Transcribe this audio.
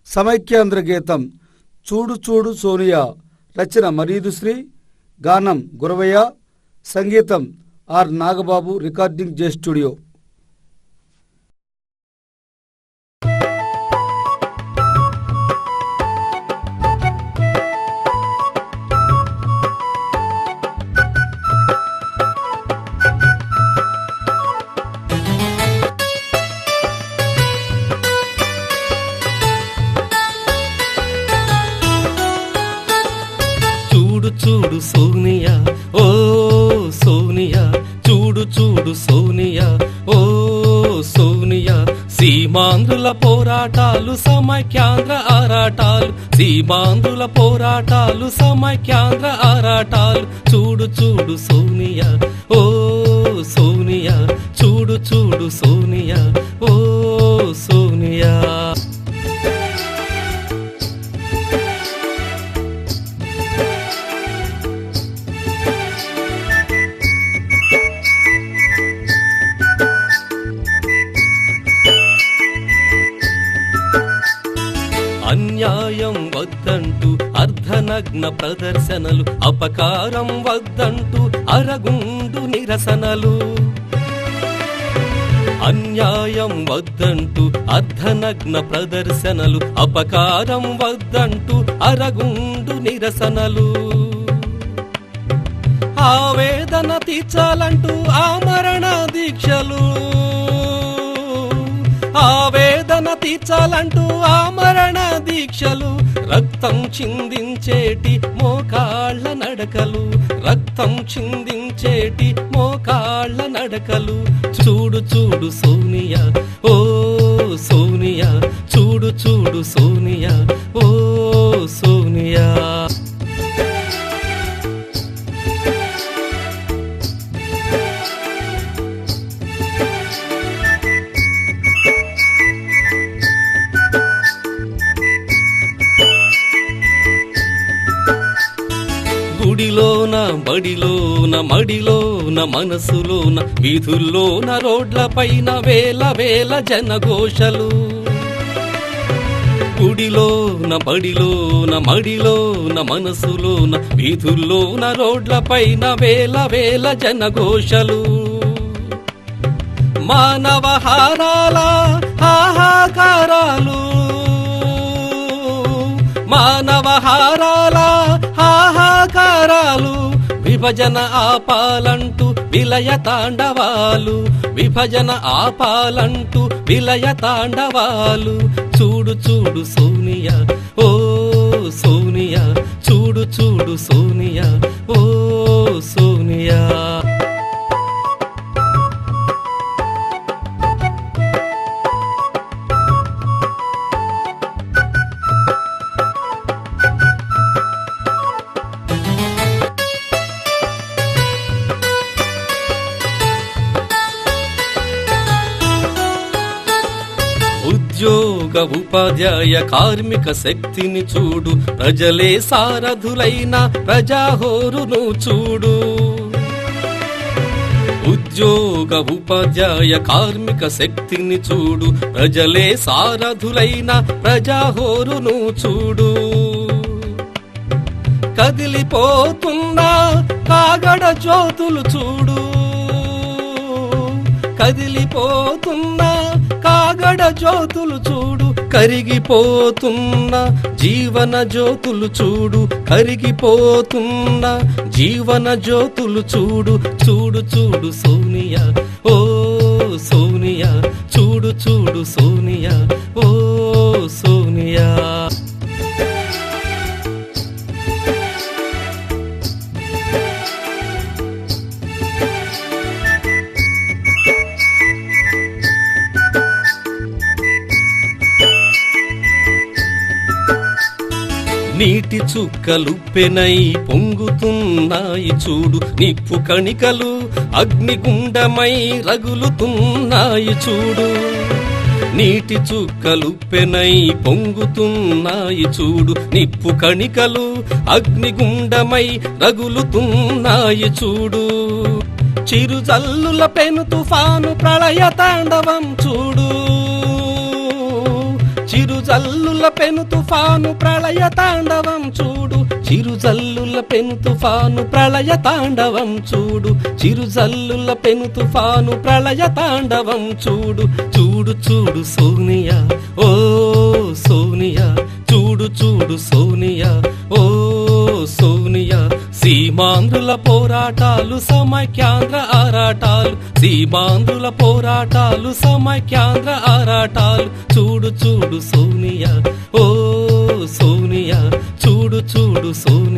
సమైక్యాంధ్ర గీతం చూడు చూడు సోనియా, రచన మరీదుశ్రీ, గానం గురవయ్య, సంగీతం R Nagababu, recording J studio. చూడు సోనియా, ఓ సోనియా, చూడు చూడు సోనియా, ఓ సోనియా, సీమాంధ్రుల పోరాటాలు సమైక్యాంధ్ర ఆరాటాలు, సీమాంధ్రుల పోరాటాలు సమైక్యాంధ్ర ఆరాటాలు. చూడు చూడు సోనియా, ఓ సోనియా, చూడు చూడు సోనియా, ఓ సోనియా. అన్యాయం వద్దంటూ అర్ధనగ్న ప్రదర్శనలు, అపకారం వద్దంటూ అరగుండు నిరసనలు. అన్యాయం వద్దంటూ అర్ధనగ్న ప్రదర్శనలు, అపకారం వద్దంటూ అరగుండు నిరసనలు. ఆవేదన తీర్చాలంటూ ఆమరణ దీక్షలు, ఆవేదన తీర్చాలంటూ ఆమరణ దీక్షలు. రక్తం చిందించేటి మోకాళ్ళ నడకలు, రక్తం చిందించేటి మోకాళ్ళ నడకలు. చూడు చూడు సోనియా, ఓ సోనియా, చూడు చూడు సోనియా, ఓ సోనియా. గుడిలోన బడిలోన మడిలోన మనసులోన వీధుల్లోన రోడ్లపైన వేల వేల జనఘోషలు. గుడిలోన బడిలోన మడిలోన మనసులోన వీధుల్లోన రోడ్లపైన వేల వేల జనఘోషలు. మానవ హారాల హాహాకారాలు, మానవ హారాల హాహాకారాలు. విభజన ఆపాలంటూ విలయ తాండవాలు, విభజన ఆపాలంటూ విలయ తాండవాలు. చూడు చూడు సోనియా, ఓ సోనియా, చూడు చూడు సోనియా, ఓ సోనియా. ఉద్యోగ ఉపాధ్యాయ కార్మిక శక్తిని చూడు, ప్రజలే సారథులైన ప్రజాహోరును చూడు. ఉద్యోగ ఉపాధ్యాయ కార్మిక శక్తిని చూడు, ప్రజలే సారథులైన ప్రజాహోరును చూడు. కదిలిపోతున్న కాగడ జ్యోతులు చూడు, కదిలిపోతున్న కాగడ జ్యోతులు చూడు. కరిగిపోతున్న జీవన జ్యోతులు చూడు, కరిగిపోతున్న జీవన జ్యోతులు చూడు. చూడు చూడు సోనియా, ఓ సోనియా, చూడు చూడు సోనియా, ఓ సోనియా. నీటి చుక్కలు పెనై పొంగుతున్నాయి చూడు, నిప్పు కణికలు అగ్నిగుండమై రగులుతున్నాయి చూడు. నీటి చుక్కలు పెనై పొంగుతున్నాయి చూడు, నిప్పు కణికలు అగ్నిగుండమై రగులుతున్నాయి చూడు. చిరుజల్లుల పెను తుఫాను ప్రళయ తాండవం చూడు, చిరుజల్లుల పెను తుఫాను ప్రళయ తాండవం చూడు, చిరుజల్లుల పెను తుఫాను ప్రళయ తాండవం చూడు, చిరుజల్లుల పెను తుఫాను ప్రళయ తాండవం చూడు. చూడు చూడు సోనియా ఓ సోనియా, చూడు చూడు సోనియా ఓ సోనియా. సీమాంధ్రుల పోరాటాలు సమైక్యాంధ్ర ఆరాటాలు, సీమాంధ్రుల పోరాటాలు సమైక్యాంధ్ర ఆరాటాలు. చూడు చూడు సోనియా ఓ సోనియా, చూడు చూడు సోనియా.